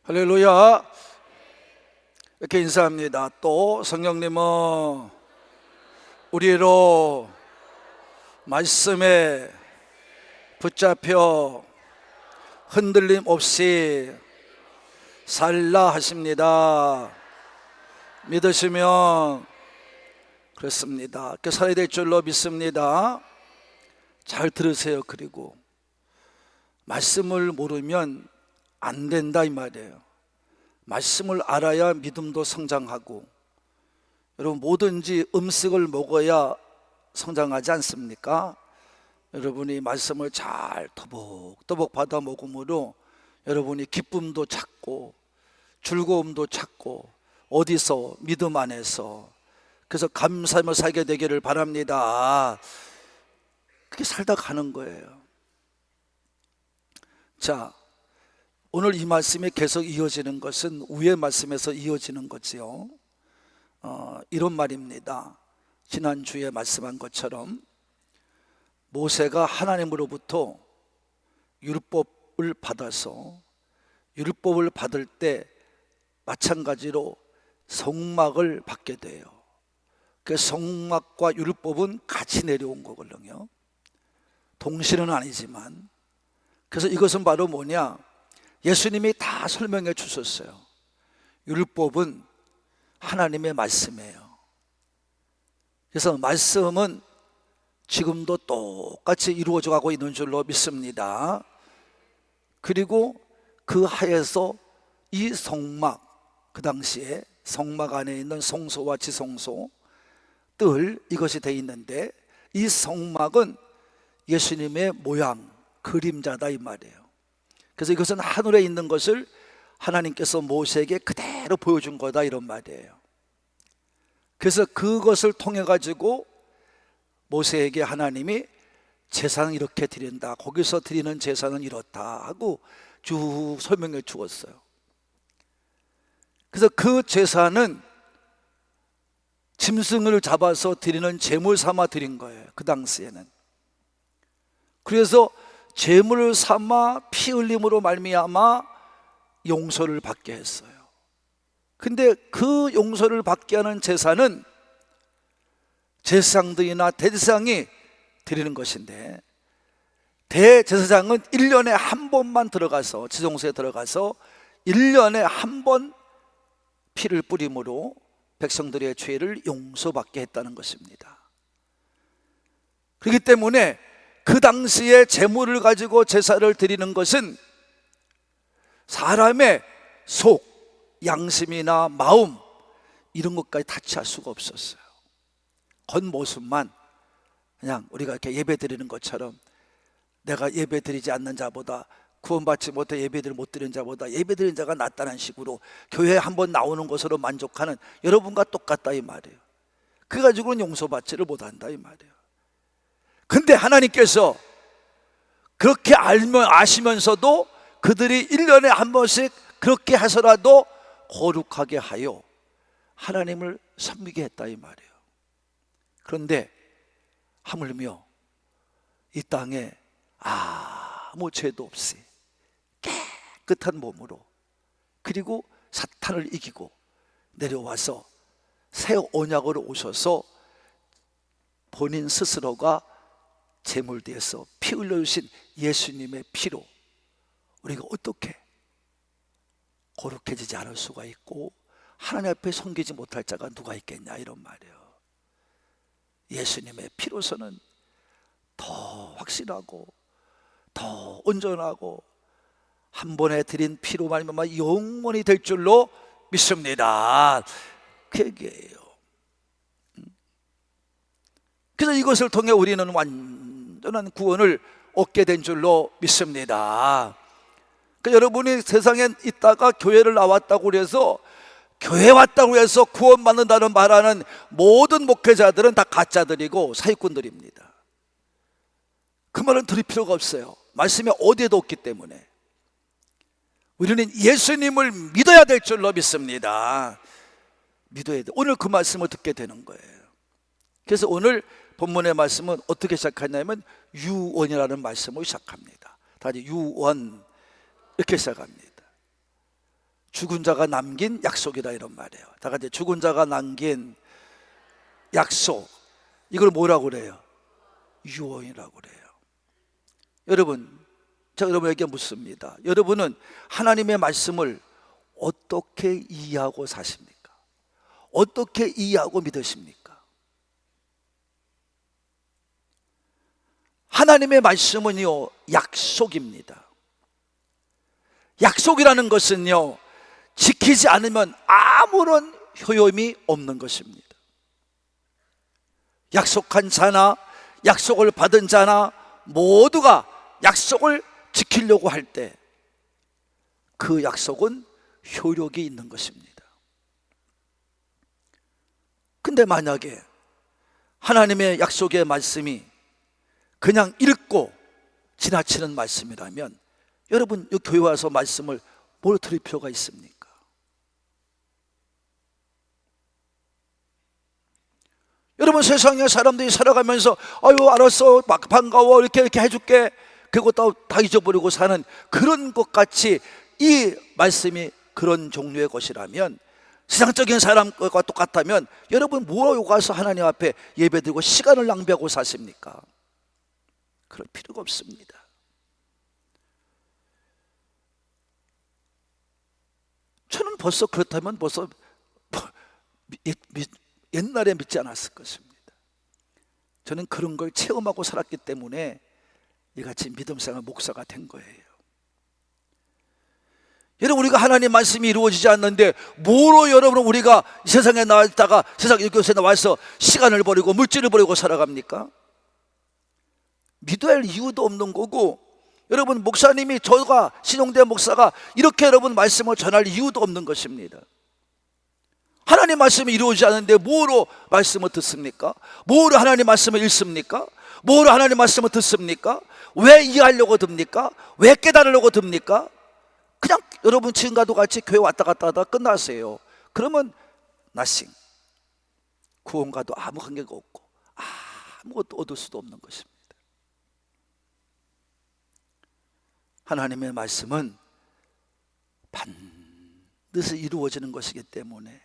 할렐루야. 이렇게 인사합니다. 또 성령님은 우리로 말씀에 붙잡혀 흔들림 없이 살라 하십니다. 믿으시면 그렇습니다. 그렇게 살아야 될 줄로 믿습니다. 잘 들으세요. 그리고 말씀을 모르면 안 된다 이 말이에요. 말씀을 알아야 믿음도 성장하고, 여러분 뭐든지 음식을 먹어야 성장하지 않습니까? 여러분이 말씀을 잘 터벅터벅 받아 먹음으로 여러분이 기쁨도 찾고 즐거움도 찾고, 어디서? 믿음 안에서. 그래서 감사하며 살게 되기를 바랍니다. 그렇게 살다 가는 거예요. 자, 오늘 이 말씀이 계속 이어지는 것은 위의 말씀에서 이어지는 거지요. 이런 말입니다. 지난주에 말씀한 것처럼 모세가 하나님으로부터 율법을 받아서, 율법을 받을 때 마찬가지로 성막을 받게 돼요. 그 성막과 율법은 같이 내려온 거거든요. 동시는 아니지만. 그래서 이것은 바로 뭐냐? 예수님이 다 설명해 주셨어요. 율법은 하나님의 말씀이에요. 그래서 말씀은 지금도 똑같이 이루어져 가고 있는 줄로 믿습니다. 그리고 그 하에서 이 성막, 그 당시에 성막 안에 있는 성소와 지성소 뜰, 이것이 되어 있는데, 이 성막은 예수님의 모양, 그림자다 이 말이에요. 그래서 이것은 하늘에 있는 것을 하나님께서 모세에게 그대로 보여준 거다 이런 말이에요. 그래서 그것을 통해 가지고 모세에게 하나님이 제사는 이렇게 드린다, 거기서 드리는 제사는 이렇다 하고 쭉 설명해 주었어요. 그래서 그 제사는 짐승을 잡아서 드리는 제물 삼아 드린 거예요, 그 당시에는. 그래서 제물을 삼아 피 흘림으로 말미암아 용서를 받게 했어요. 근데 그 용서를 받게 하는 제사는 제사장들이나 대제사장이 드리는 것인데, 대제사장은 1년에 한 번만 들어가서, 지성소에 들어가서 1년에 한 번 피를 뿌림으로 백성들의 죄를 용서받게 했다는 것입니다. 그렇기 때문에 그 당시에 제물을 가지고 제사를 드리는 것은 사람의 속, 양심이나 마음, 이런 것까지 타치할 수가 없었어요. 겉모습만, 그냥 우리가 이렇게 예배 드리는 것처럼 내가 예배 드리지 않는 자보다, 구원받지 못해 예배를 못 드리는 자보다 예배 드리는 자가 낫다는 식으로 교회에 한번 나오는 것으로 만족하는 여러분과 똑같다 이 말이에요. 그 가지고는 용서받지를 못한다 이 말이에요. 근데 하나님께서 그렇게 아시면서도 그들이 1년에 한 번씩 그렇게 해서라도 거룩하게 하여 하나님을 섬기게 했다 이 말이에요. 그런데 하물며 이 땅에 아무 죄도 없이 깨끗한 몸으로, 그리고 사탄을 이기고 내려와서 새 언약으로 오셔서 본인 스스로가 제물대에서 피 흘려주신 예수님의 피로 우리가 어떻게 거룩해지지 않을 수가 있고 하나님 앞에 섬기지 못할 자가 누가 있겠냐 이런 말이에요. 예수님의 피로서는 더 확실하고 더 온전하고 한 번에 드린 피로 말미암아 영원히 될 줄로 믿습니다. 그 얘기예요. 그래서 이것을 통해 우리는 완전한 구원을 얻게 된 줄로 믿습니다. 그러니까 여러분이 세상에 있다가 교회를 나왔다고 해서, 교회 왔다고 해서 구원받는다는 말하는 모든 목회자들은 다 가짜들이고 사기꾼들입니다. 그 말은 들을 필요가 없어요. 말씀이 어디에도 없기 때문에. 우리는 예수님을 믿어야 될 줄로 믿습니다. 믿어야 돼. 오늘 그 말씀을 듣게 되는 거예요. 그래서 오늘 본문의 말씀은 어떻게 시작하냐면 유언이라는 말씀을 시작합니다. 다시 유언 이렇게 시작합니다. 죽은 자가 남긴 약속이다 이런 말이에요. 다 같이 죽은 자가 남긴 약속, 이걸 뭐라고 그래요? 유언이라고 그래요. 여러분, 제가 여러분에게 묻습니다. 여러분은 하나님의 말씀을 어떻게 이해하고 사십니까? 어떻게 이해하고 믿으십니까? 하나님의 말씀은요, 약속입니다. 약속이라는 것은요, 지키지 않으면 아무런 효용이 없는 것입니다. 약속한 자나 약속을 받은 자나 모두가 약속을 지키려고 할 때 그 약속은 효력이 있는 것입니다. 근데 만약에 하나님의 약속의 말씀이 그냥 읽고 지나치는 말씀이라면 여러분, 이 교회 와서 말씀을 뭘 들을 필요가 있습니까? 여러분, 세상에 사람들이 살아가면서 아유 알았어, 반가워, 이렇게 해줄게, 그리고 다 잊어버리고 사는 그런 것 같이 이 말씀이 그런 종류의 것이라면, 세상적인 사람과 똑같다면 여러분 뭐하러 가서 하나님 앞에 예배드리고 시간을 낭비하고 사십니까? 그럴 필요가 없습니다. 저는 벌써 그렇다면 벌써 옛날에 믿지 않았을 것입니다. 저는 그런 걸 체험하고 살았기 때문에 이같이 믿음생활 목사가 된 거예요. 여러분, 우리가 하나님 말씀이 이루어지지 않는데 뭐로 여러분 우리가 세상에 나왔다가 세상 이곳에 나와서 시간을 버리고 물질을 버리고 살아갑니까? 믿어야 할 이유도 없는 거고, 여러분 목사님이, 저가 신용대 목사가 이렇게 여러분 말씀을 전할 이유도 없는 것입니다. 하나님 말씀이 이루어지지 않는데 뭐로 말씀을 듣습니까? 뭐로 하나님 말씀을 읽습니까? 뭐로 하나님 말씀을 듣습니까? 왜 이해하려고 듭니까? 왜 깨달으려고 듭니까? 그냥 여러분 지금과도 같이 교회 왔다 갔다 하다 끝나세요. 그러면 nothing, 구원과도 아무 관계가 없고 아무것도 얻을 수도 없는 것입니다. 하나님의 말씀은 반드시 이루어지는 것이기 때문에,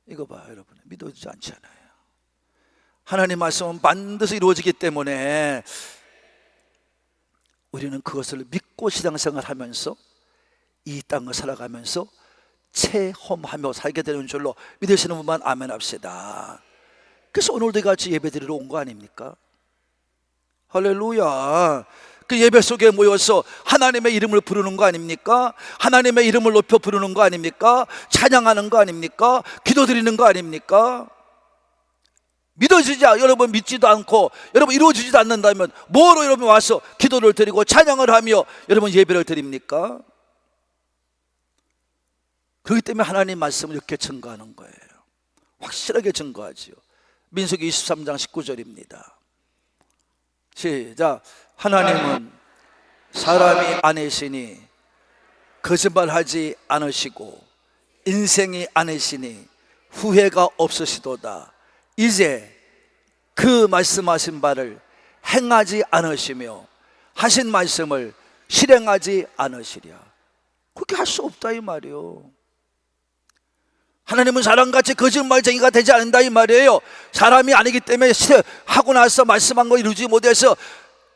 이거 봐 여러분, 믿어지지 않잖아요. 하나님 말씀은 반드시 이루어지기 때문에 우리는 그것을 믿고 신앙생활 하면서 이 땅을 살아가면서 체험하며 살게 되는 줄로 믿으시는 분만 아멘 합시다. 그래서 오늘도 같이 예배드리러 온 거 아닙니까? 할렐루야. 그 예배 속에 모여서 하나님의 이름을 부르는 거 아닙니까? 하나님의 이름을 높여 부르는 거 아닙니까? 찬양하는 거 아닙니까? 기도드리는 거 아닙니까? 믿어지지, 여러분 믿지도 않고 여러분 이루어지지도 않는다면 뭐로 여러분 와서 기도를 드리고 찬양을 하며 여러분 예배를 드립니까? 그렇기 때문에 하나님 말씀을 이렇게 증거하는 거예요. 확실하게 증거하지요. 민수기 23장 19절입니다 시작. 하나님은 사람이 아니시니 거짓말하지 않으시고 인생이 아니시니 후회가 없으시도다. 이제 그 말씀하신 바를 행하지 않으시며 하신 말씀을 실행하지 않으시랴. 그렇게 할 수 없다 이 말이에요. 하나님은 사람같이 거짓말쟁이가 되지 않는다 이 말이에요. 사람이 아니기 때문에 하고 나서 말씀한 거 이루지 못해서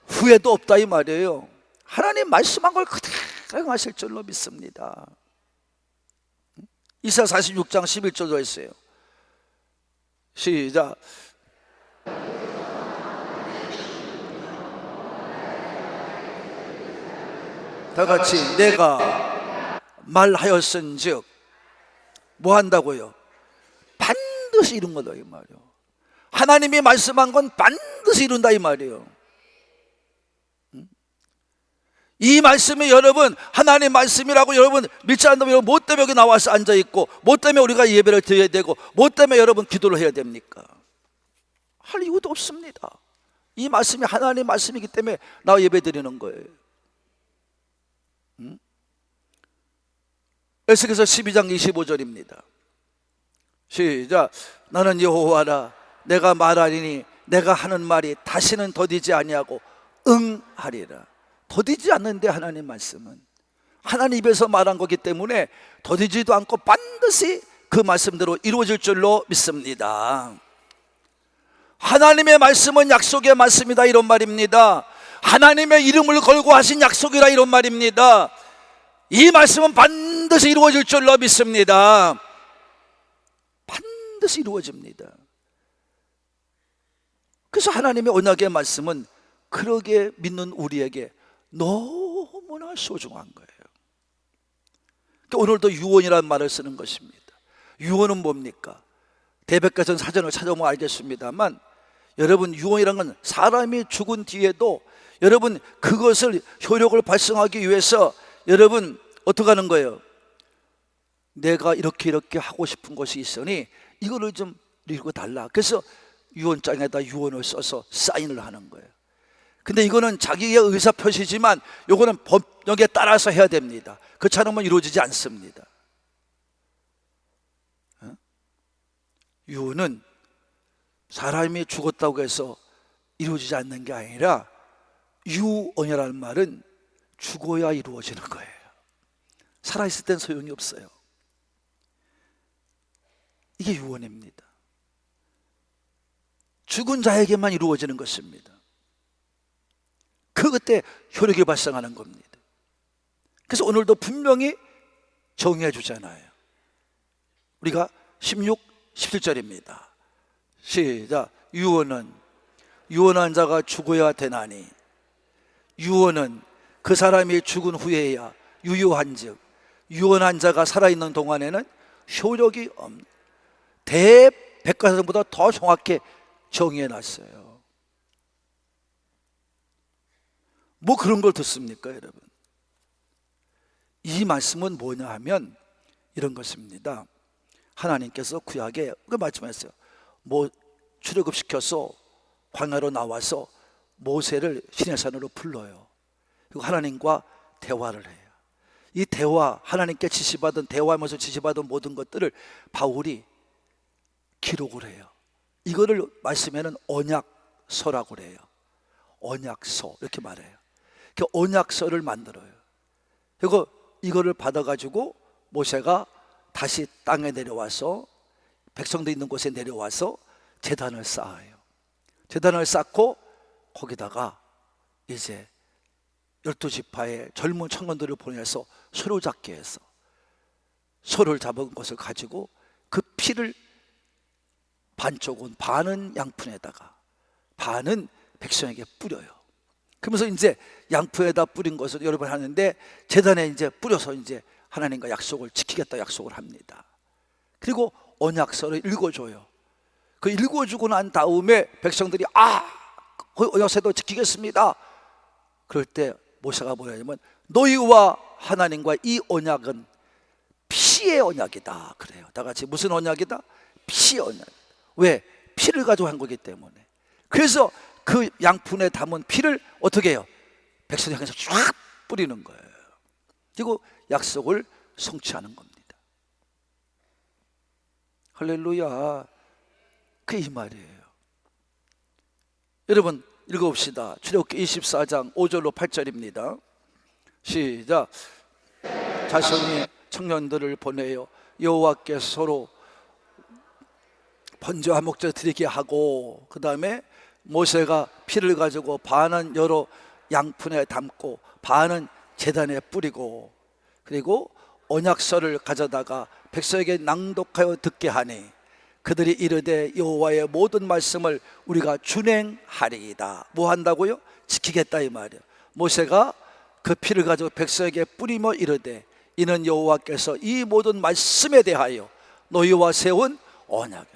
후회도 없다 이 말이에요. 하나님 말씀한 걸 그대로 행하실 줄로 믿습니다. 이사야 46장 11절도 했어요. 시작. 다 같이 내가 말하였은즉 뭐 한다고요? 반드시 이룬 거다 이 말이에요. 하나님이 말씀한 건 반드시 이룬다 이 말이에요. 이 말씀이 여러분 하나님 말씀이라고 여러분 믿지 않는다면 뭐 때문에 여기 나와서 앉아있고, 뭐 때문에 우리가 예배를 드려야 되고, 뭐 때문에 여러분 기도를 해야 됩니까? 할 이유도 없습니다. 이 말씀이 하나님 말씀이기 때문에 나 예배 드리는 거예요. 에스겔서 12장 25절입니다. 시작. 나는 여호와라. 내가 말하리니 내가 하는 말이 다시는 더디지 아니하고 응하리라. 더디지 않는데 하나님 말씀은 하나님 입에서 말한 거기 때문에 더디지도 않고 반드시 그 말씀대로 이루어질 줄로 믿습니다. 하나님의 말씀은 약속의 말씀이다, 이런 말입니다. 하나님의 이름을 걸고 하신 약속이라, 이런 말입니다. 이 말씀은 반드시 이루어질 줄로 믿습니다. 반드시 이루어집니다. 그래서 하나님의 언약의 말씀은 그러게 믿는 우리에게 너무나 소중한 거예요. 그러니까 오늘도 유언이라는 말을 쓰는 것입니다. 유언은 뭡니까? 대백과전 사전을 찾아보면 알겠습니다만, 여러분, 유언이라는 건 사람이 죽은 뒤에도 여러분 그것을 효력을 발생하기 위해서 여러분 어떻게 하는 거예요? 내가 이렇게 하고 싶은 것이 있으니 이거를 좀 읽어달라. 그래서 유언장에다 유언을 써서 사인을 하는 거예요. 근데 이거는 자기의 의사표시지만 이거는 법령에 따라서 해야 됩니다. 그렇지 않으면 이루어지지 않습니다. 유언은 사람이 죽었다고 해서 이루어지지 않는 게 아니라, 유언이라는 말은 죽어야 이루어지는 거예요. 살아있을 땐 소용이 없어요. 이게 유언입니다. 죽은 자에게만 이루어지는 것입니다. 그때 효력이 발생하는 겁니다. 그래서 오늘도 분명히 정의해 주잖아요. 우리가 16, 17절입니다. 시작. 유언은 유언한 자가 죽어야 되나니, 유언은 그 사람이 죽은 후에야 유효한즉 유언한 자가 살아있는 동안에는 효력이 없는. 대백과사전보다 더 정확히 정의해 놨어요. 뭐 그런 걸 듣습니까, 여러분? 이 말씀은 뭐냐 하면 이런 것입니다. 하나님께서 구약에 그 말씀하셨어요. 뭐 출애굽시켜서 광야로 나와서 모세를 시내산으로 불러요. 그리고 하나님과 대화를 해요. 이 대화, 하나님께 지시받은, 대화하면서 지시받은 모든 것들을 바울이 기록을 해요. 이거를 말씀에는 언약서라고 그래요. 언약서 이렇게 말해요. 그 언약서를 만들어요. 그리고 이거를 받아가지고 모세가 다시 땅에 내려와서, 백성들 있는 곳에 내려와서 제단을 쌓아요. 제단을 쌓고 거기다가 이제 12지파의 젊은 청년들을 보내서 소를 잡게 해서 소를 잡은 것을 가지고 그 피를 반쪽은, 반은 양푼에다가 반은 백성에게 뿌려요. 그러면서 이제 양푼에다 뿌린 것을 여러 번 하는데, 제단에 이제 뿌려서 이제 하나님과 약속을 지키겠다 약속을 합니다. 그리고 언약서를 읽어줘요. 그 읽어주고 난 다음에 백성들이 그 언약서도 지키겠습니다. 그럴 때 모세가 뭐라 하냐면, 너희와 하나님과 이 언약은 피의 언약이다 그래요. 다 같이 무슨 언약이다? 피의 언약. 왜? 피를 가지고 한 거기 때문에. 그래서 그 양푼에 담은 피를 어떻게 해요? 백성을 향해서 쫙 뿌리는 거예요. 그리고 약속을 성취하는 겁니다. 할렐루야. 그게 이 말이에요. 여러분 읽어봅시다. 출애굽기 24장 5절로 8절입니다. 시작. 자손이 청년들을 보내요 여호와께 서로 번제와 목자 드리게 하고, 그 다음에 모세가 피를 가지고 반은 여러 양푼에 담고 반은 제단에 뿌리고, 그리고 언약서를 가져다가 백성에게 낭독하여 듣게 하니 그들이 이르되 여호와의 모든 말씀을 우리가 준행하리이다. 뭐 한다고요? 지키겠다 이 말이에요. 모세가 그 피를 가지고 백성에게 뿌리며 이르되 이는 여호와께서 이 모든 말씀에 대하여 너희와 세운 언약,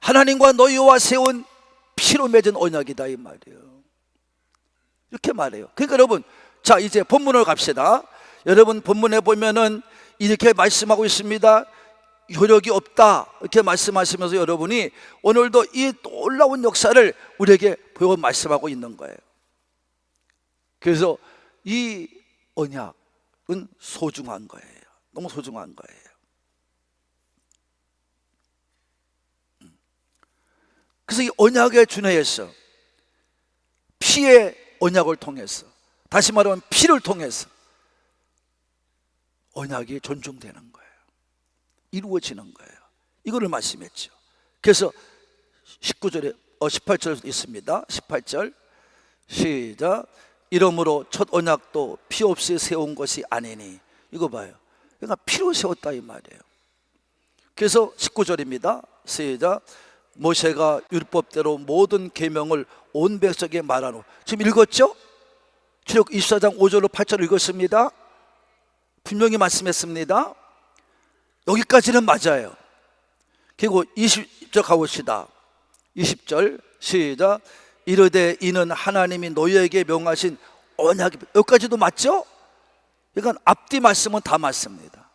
하나님과 너희와 세운 피로 맺은 언약이다 이 말이에요. 이렇게 말해요. 그러니까 여러분, 자 이제 본문을 갑시다. 여러분 본문에 보면은 이렇게 말씀하고 있습니다. 효력이 없다 이렇게 말씀하시면서 여러분이 오늘도 이 놀라운 역사를 우리에게 보여 말씀하고 있는 거예요. 그래서 이 언약은 소중한 거예요. 너무 소중한 거예요. 그래서 이 언약의 준회에서 피의 언약을 통해서, 다시 말하면 피를 통해서 언약이 존중되는 거예요. 이루어지는 거예요. 이거를 말씀했죠. 그래서 19절에 18절 있습니다. 18절 시작. 이러므로 첫 언약도 피 없이 세운 것이 아니니. 이거 봐요. 그러니까 피로 세웠다 이 말이에요. 그래서 19절입니다. 시작. 모세가 율법대로 모든 계명을 온 백성에게 말하노. 지금 읽었죠? 출애굽 24장 5절로 8절 읽었습니다. 분명히 말씀했습니다. 여기까지는 맞아요. 그리고 20절 가봅시다. 20절 시작. 이르되 이는 하나님이 너희에게 명하신 언약이. 여기까지도 맞죠? 그러니까 앞뒤 말씀은 다 맞습니다.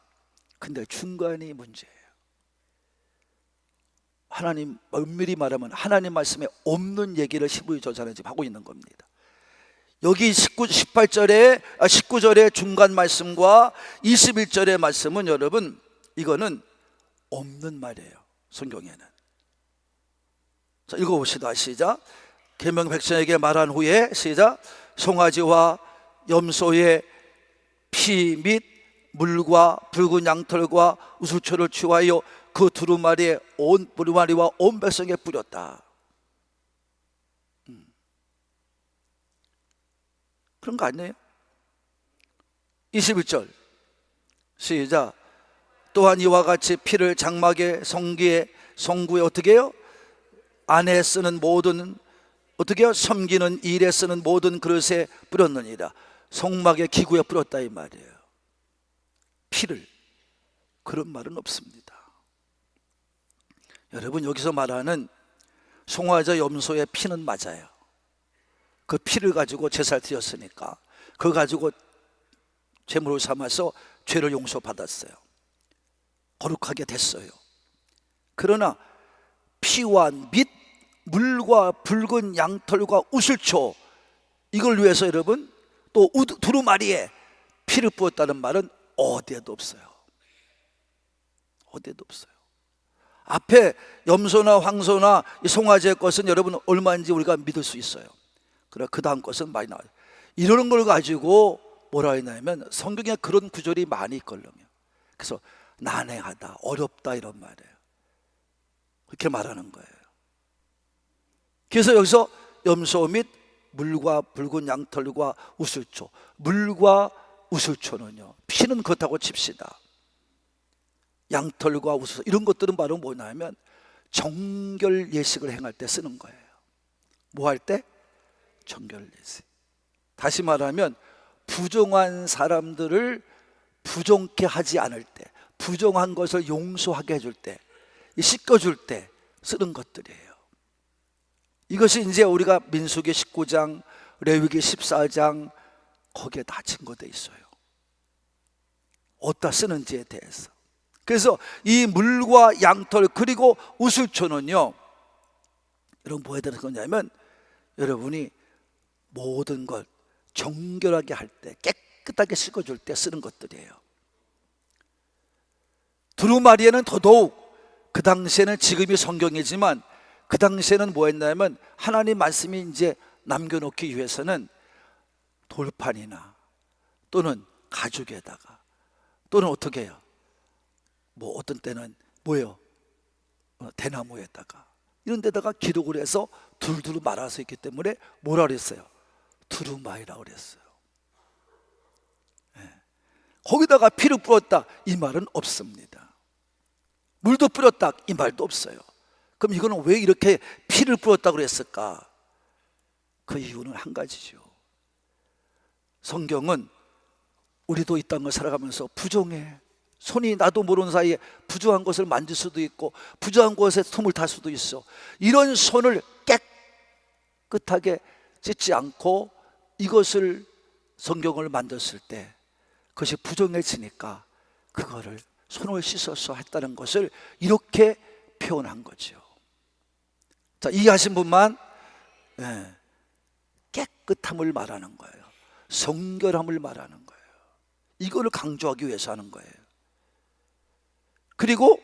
근데 중간이 문제예요. 하나님, 엄밀히 말하면 하나님 말씀에 없는 얘기를 히브리 저자는 지금 하고 있는 겁니다. 여기 19절의 중간 말씀과 21절의 말씀은 여러분, 이거는 없는 말이에요. 성경에는. 자, 읽어봅시다. 시작. 계명 백성에게 말한 후에 시작. 송아지와 염소의 피 및 물과 붉은 양털과 우슬초를 취하여 그 두루마리와 온 백성에게 뿌렸다. 그런 거 아니에요? 21절 시작. 또한 이와 같이 피를 장막에 성기에 성구에 어떻게 해요? 안에 쓰는 모든 어떻게 해요? 섬기는 일에 쓰는 모든 그릇에 뿌렸느니라. 성막의 기구에 뿌렸다 이 말이에요. 피를. 그런 말은 없습니다. 여러분, 여기서 말하는 송아지 염소의 피는 맞아요. 그 피를 가지고 제사를 드렸으니까 그거 가지고 제물을 삼아서 죄를 용서받았어요. 거룩하게 됐어요. 그러나 피와 및 물과 붉은 양털과 우슬초, 이걸 위해서 여러분 또 두루마리에 피를 부었다는 말은 어디에도 없어요. 어디에도 없어요. 앞에 염소나 황소나 이 송아지의 것은 여러분 얼마인지 우리가 믿을 수 있어요. 그러나 그 다음 것은 많이 나와요. 이러는 걸 가지고 뭐라 했냐면 성경에 그런 구절이 많이 있거든요. 그래서 난해하다, 어렵다 이런 말이에요. 그렇게 말하는 거예요. 그래서 여기서 염소 및 물과 붉은 양털과 우슬초, 물과 우슬초는요, 피는 그렇다고 칩시다. 양털과 우슬초 이런 것들은 바로 뭐냐면 정결 예식을 행할 때 쓰는 거예요. 뭐 할 때? 정결 예식. 다시 말하면 부정한 사람들을 부정케 하지 않을 때, 부정한 것을 용서하게 해줄 때, 씻겨줄 때 쓰는 것들이에요. 이것이 이제 우리가 민수기 19장, 레위기 14장 거기에 다 증거되어 있어요. 어디다 쓰는지에 대해서. 그래서 이 물과 양털 그리고 우슬초는요, 여러분 뭐에 대해서 그러냐면 여러분이 모든 걸 정결하게 할 때, 깨끗하게 씻어줄 때 쓰는 것들이에요. 두루마리에는 더더욱, 그 당시에는 지금이 성경이지만 그 당시에는 뭐 했냐면 하나님 말씀이 이제 남겨놓기 위해서는 돌판이나 또는 가죽에다가 또는 어떻게 해요? 뭐 어떤 때는 뭐예요? 대나무에다가 이런 데다가 기록을 해서 둘둘 말아서 있기 때문에 뭐라 그랬어요? 두루마리라고 그랬어요. 네. 거기다가 피를 뿌렸다 이 말은 없습니다. 물도 뿌렸다 이 말도 없어요. 그럼 이거는 왜 이렇게 피를 뿌렸다고 그랬을까? 그 이유는 한 가지죠. 성경은 우리도 이 땅을 살아가면서 부정해. 손이 나도 모르는 사이에 부정한 것을 만질 수도 있고 부정한 것에 손을 탈 수도 있어. 이런 손을 깨끗하게 씻지 않고 이것을 성경을 만들었을 때 그것이 부정해지니까 그거를 손을 씻어서 했다는 것을 이렇게 표현한 거죠. 자, 이해하신 분만 깨끗함을 말하는 거예요. 성결함을 말하는 거예요. 이거를 강조하기 위해서 하는 거예요. 그리고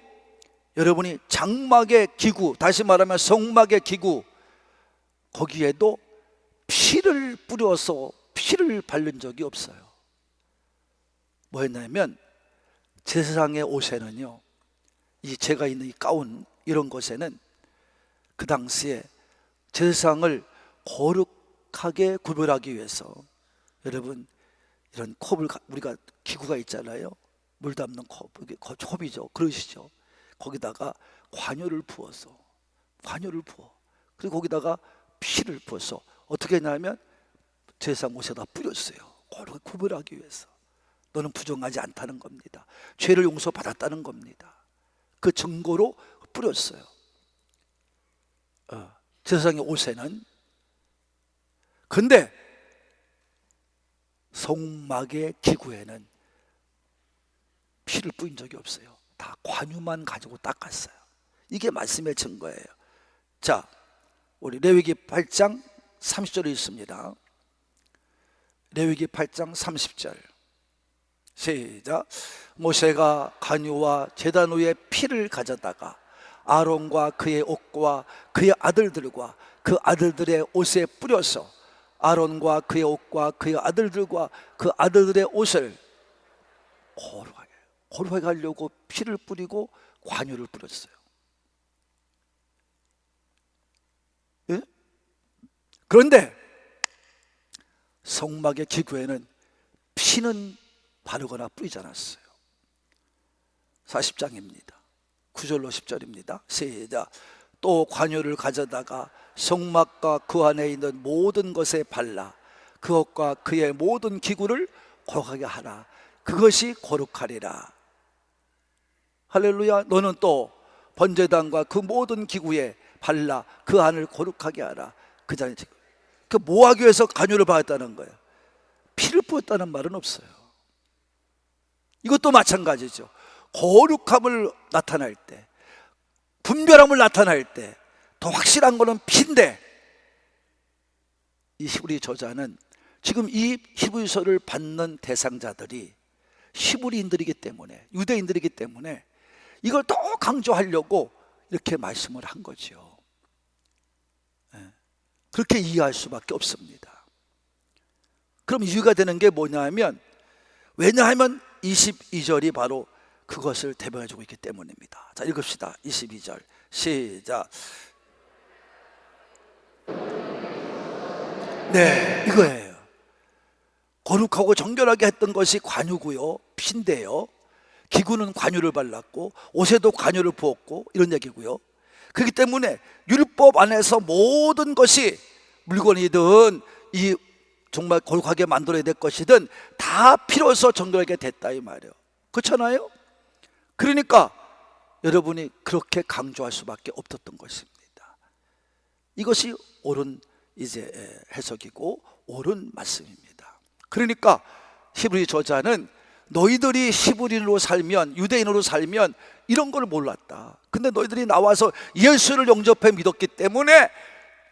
여러분이 장막의 기구, 다시 말하면 성막의 기구, 거기에도 피를 뿌려서 피를 바른 적이 없어요. 뭐였냐면 제사장의 옷에는요, 이 제가 있는 이 가운 이런 것에는 그 당시에 제사장을 거룩하게 구별하기 위해서, 여러분 이런 컵을 우리가 기구가 있잖아요. 물 담는 컵, 이게 컵이죠. 그러시죠. 거기다가 관유를 부어서, 관유를 부어, 그리고 거기다가 피를 부어서 어떻게 했냐면 제사장 옷에다 뿌렸어요. 거룩하게 구별하기 위해서. 너는 부정하지 않다는 겁니다. 죄를 용서받았다는 겁니다. 그 증거로 뿌렸어요. 제사장의 옷에는. 근데 성막의 기구에는 피를 뿌린 적이 없어요. 다 관유만 가지고 닦았어요. 이게 말씀의 증거예요. 자, 우리 레위기 8장 30절에 있습니다. 레위기 8장 30절 시작. 모세가 관유와 제단 위에 피를 가져다가 아론과 그의 옷과 그의 아들들과 그 아들들의 옷에 뿌려서 아론과 그의 옷과 그의 아들들과 그 아들들의 옷을 거룩하게 하려고 피를 뿌리고 관유를 뿌렸어요. 예? 그런데 성막의 기구에는 피는 바르거나 뿌리지 않았어요. 40장입니다. 9절로 10절입니다. 시작. 또 관유를 가져다가 성막과 그 안에 있는 모든 것에 발라 그것과 그의 모든 기구를 거룩하게 하라. 그것이 거룩하리라. 할렐루야. 너는 또 번제단과 그 모든 기구에 발라 그 안을 거룩하게 하라. 그 자는 그 뭐하기 위해서 관유를 받았다는 거예요. 피를 뿌렸다는 말은 없어요. 이것도 마찬가지죠. 거룩함을 나타낼 때, 분별함을 나타낼 때 더 확실한 거는 피인데, 이 히브리 저자는 지금 이 히브리서를 받는 대상자들이 히브리인들이기 때문에, 유대인들이기 때문에 이걸 더 강조하려고 이렇게 말씀을 한 거죠. 그렇게 이해할 수밖에 없습니다. 그럼 이유가 되는 게 뭐냐면, 왜냐하면 22절이 바로 그것을 대변해주고 있기 때문입니다. 자, 읽읍시다. 22절 시작. 네, 이거예요. 거룩하고 정결하게 했던 것이 관유고요, 피인데요. 기구는 관유를 발랐고 옷에도 관유를 부었고 이런 얘기고요. 그렇기 때문에 율법 안에서 모든 것이 물건이든 이 정말 거룩하게 만들어야 될 것이든 다 피로서 정결하게 됐다 이 말이에요. 그렇잖아요? 그러니까 여러분이 그렇게 강조할 수밖에 없었던 것입니다. 이것이 옳은 이제 해석이고 옳은 말씀입니다. 그러니까 히브리 저자는 너희들이 히브리인으로 살면, 유대인으로 살면 이런 걸 몰랐다. 근데 너희들이 나와서 예수를 영접해 믿었기 때문에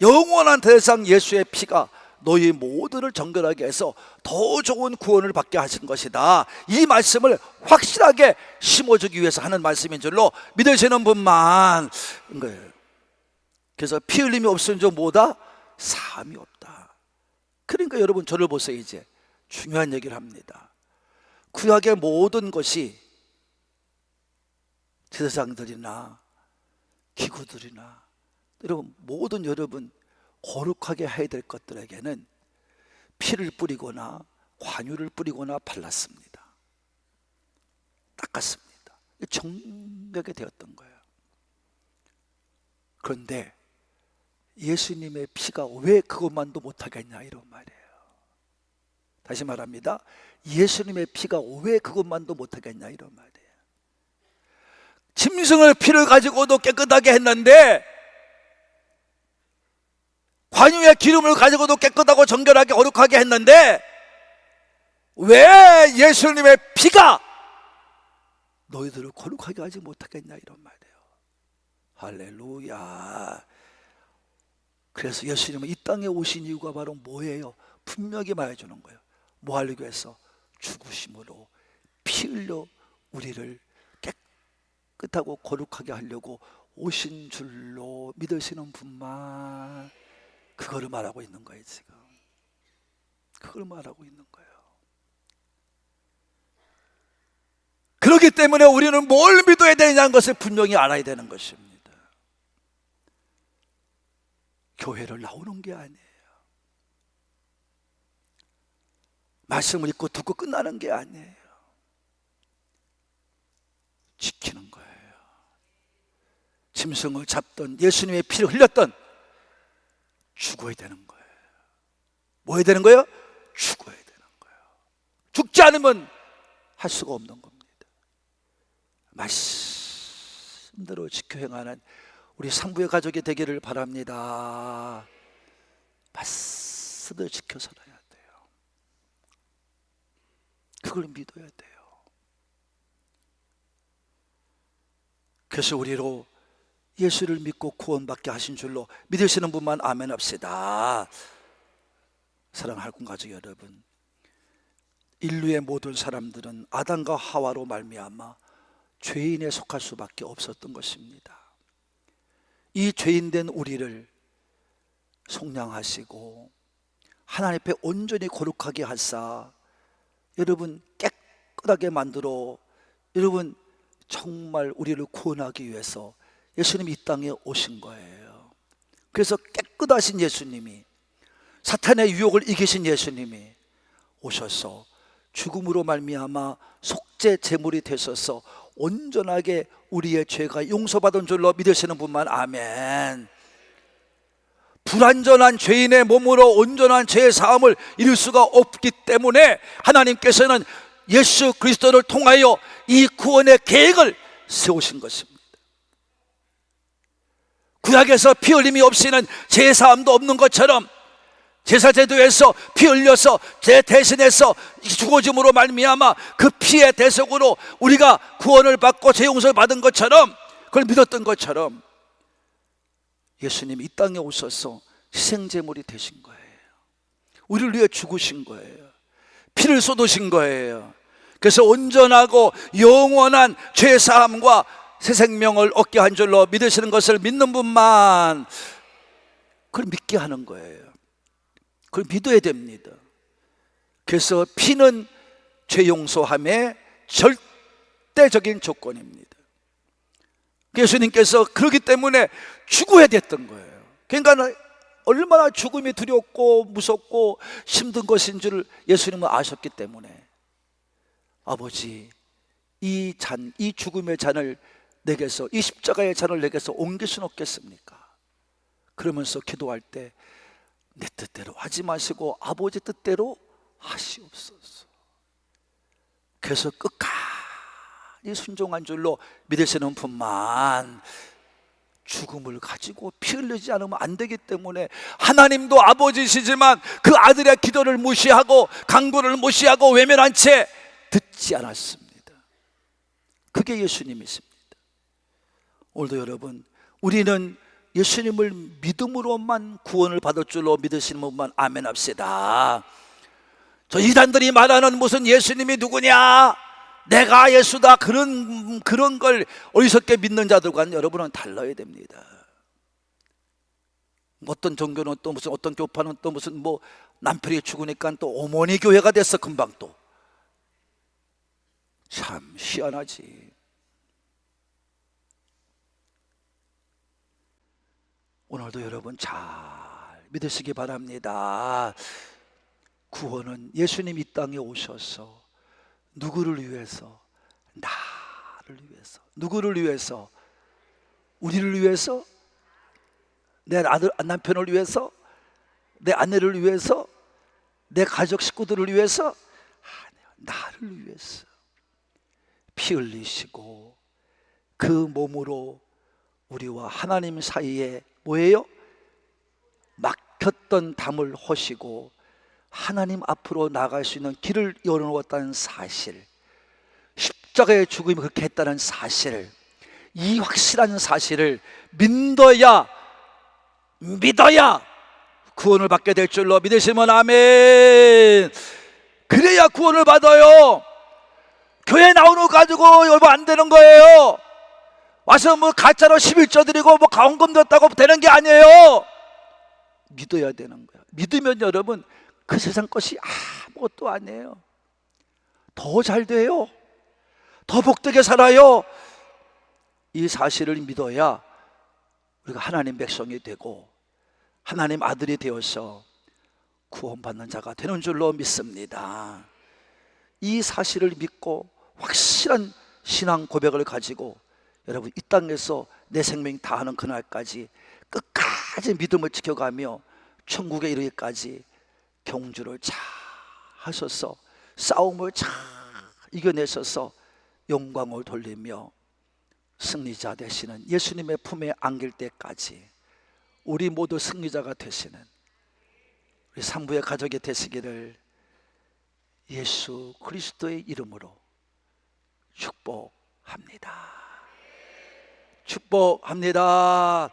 영원한 대상 예수의 피가 너희 모두를 정결하게 해서 더 좋은 구원을 받게 하신 것이다. 이 말씀을 확실하게 심어주기 위해서 하는 말씀인 줄로 믿으시는 분만 거예요. 그래서 피 흘림이 없으면 좀 뭐다? 사함이 없다. 그러니까 여러분 저를 보세요. 이제 중요한 얘기를 합니다. 구약의 모든 것이 제사장들이나 기구들이나 여러분 모든 여러분 거룩하게 해야 될 것들에게는 피를 뿌리거나 관유를 뿌리거나 발랐습니다. 닦았습니다. 정결하게 되었던 거예요. 그런데 예수님의 피가 왜 그것만도 못하겠냐 이런 말이에요. 다시 말합니다. 예수님의 피가 왜 그것만도 못하겠냐 이런 말이에요. 짐승의 피를 가지고도 깨끗하게 했는데, 관유의 기름을 가지고도 깨끗하고 정결하게 거룩하게 했는데, 왜 예수님의 피가 너희들을 거룩하게 하지 못하겠냐 이런 말이에요. 할렐루야. 그래서 예수님은 이 땅에 오신 이유가 바로 뭐예요? 분명히 말해주는 거예요. 뭐 하려고 해서? 죽으심으로 피 흘려 우리를 깨끗하고 거룩하게 하려고 오신 줄로 믿으시는 분만, 그거를 말하고 있는 거예요. 지금 그걸 말하고 있는 거예요. 그렇기 때문에 우리는 뭘 믿어야 되냐는 것을 분명히 알아야 되는 것입니다. 교회를 나오는 게 아니에요. 말씀을 읽고 듣고 끝나는 게 아니에요. 지키는 거예요. 짐승을 잡던, 예수님의 피를 흘렸던, 죽어야 되는 거예요. 뭐 해야 되는 거예요? 죽어야 되는 거예요. 죽지 않으면 할 수가 없는 겁니다. 말씀대로 지켜 행하는 우리 상부의 가족이 되기를 바랍니다. 말씀대로 지켜 살아야 돼요. 그걸 믿어야 돼요. 그래서 우리로 예수를 믿고 구원받게 하신 줄로 믿으시는 분만 아멘 합시다. 사랑하는 할군 가족 여러분, 인류의 모든 사람들은 아담과 하와로 말미암아 죄인에 속할 수밖에 없었던 것입니다. 이 죄인된 우리를 속량하시고 하나님 앞에 온전히 거룩하게 하사 여러분 깨끗하게 만들어 여러분 정말 우리를 구원하기 위해서 예수님이 이 땅에 오신 거예요. 그래서 깨끗하신 예수님이, 사탄의 유혹을 이기신 예수님이 오셔서 죽음으로 말미암아 속죄 제물이 되셔서 온전하게 우리의 죄가 용서받은 줄로 믿으시는 분만 아멘. 불완전한 죄인의 몸으로 온전한 죄의 사함을 이룰 수가 없기 때문에 하나님께서는 예수 그리스도를 통하여 이 구원의 계획을 세우신 것입니다. 구약에서 피 흘림이 없이는 죄의 사함도 없는 것처럼 제사제도에서 피 흘려서 죄 대신해서 죽어짐으로 말미암아 그 피의 대속으로 우리가 구원을 받고 죄 용서를 받은 것처럼, 그걸 믿었던 것처럼 예수님이 이 땅에 오셔서 희생제물이 되신 거예요. 우리를 위해 죽으신 거예요. 피를 쏟으신 거예요. 그래서 온전하고 영원한 죄사함과 새 생명을 얻게 한 줄로 믿으시는 것을 믿는 분만 그걸 믿게 하는 거예요. 그걸 믿어야 됩니다. 그래서 피는 죄 용서함의 절대적인 조건입니다. 예수님께서 그렇기 때문에 죽어야 됐던 거예요. 그러니까 얼마나 죽음이 두렵고 무섭고 힘든 것인 줄 예수님은 아셨기 때문에, 아버지, 이 죽음의 잔을 내게서, 이 십자가의 잔을 내게서 옮길 수는 없겠습니까? 그러면서 기도할 때 내 뜻대로 하지 마시고 아버지 뜻대로 하시옵소서. 그래서 끝까지 순종한 줄로 믿으시는 분만 죽음을 가지고 피 흘리지 않으면 안 되기 때문에 하나님도 아버지시지만 그 아들의 기도를 무시하고 간구를 무시하고 외면한 채 듣지 않았습니다. 그게 예수님이십니다. 오늘도 여러분, 우리는 예수님을 믿음으로만 구원을 받을 줄로 믿으시는 분만 아멘 합시다. 저 이단들이 말하는 무슨 예수님이 누구냐, 내가 예수다, 그런 걸 어리석게 믿는 자들과는 여러분은 달라야 됩니다. 어떤 종교는 또 무슨, 어떤 교파는 또 무슨 뭐 남편이 죽으니까 또 어머니 교회가 됐어, 금방 또. 참 희한하지. 오늘도 여러분 잘 믿으시기 바랍니다. 구원은 예수님 이 땅에 오셔서 누구를 위해서? 나를 위해서. 누구를 위해서? 우리를 위해서? 내 남편을 위해서? 내 아내를 위해서? 내 가족 식구들을 위해서? 아니요, 나를 위해서 피 흘리시고 그 몸으로 우리와 하나님 사이에 뭐예요? 막혔던 담을 허시고 하나님 앞으로 나갈 수 있는 길을 열어놓았다는 사실, 십자가의 죽음이 그렇게 했다는 사실, 이 확실한 사실을 믿어야 구원을 받게 될 줄로 믿으시면 아멘. 그래야 구원을 받아요. 교회 나오는 거 가지고 여러분 안 되는 거예요. 와서 뭐 가짜로 11조 드리고 뭐 가원금 줬다고 되는 게 아니에요. 믿어야 되는 거야. 믿으면 여러분 그 세상 것이 아무것도 아니에요. 더 잘 돼요. 더 복되게 살아요. 이 사실을 믿어야 우리가 하나님 백성이 되고 하나님 아들이 되어서 구원받는 자가 되는 줄로 믿습니다. 이 사실을 믿고 확실한 신앙 고백을 가지고 여러분 이 땅에서 내 생명 다하는 그날까지 끝까지 믿음을 지켜가며 천국에 이르기까지 경주를 잘 하셔서 싸움을 잘 이겨내셔서 영광을 돌리며 승리자 되시는 예수님의 품에 안길 때까지 우리 모두 승리자가 되시는 우리 상부의 가족이 되시기를 예수 그리스도의 이름으로 축복합니다. 축복합니다.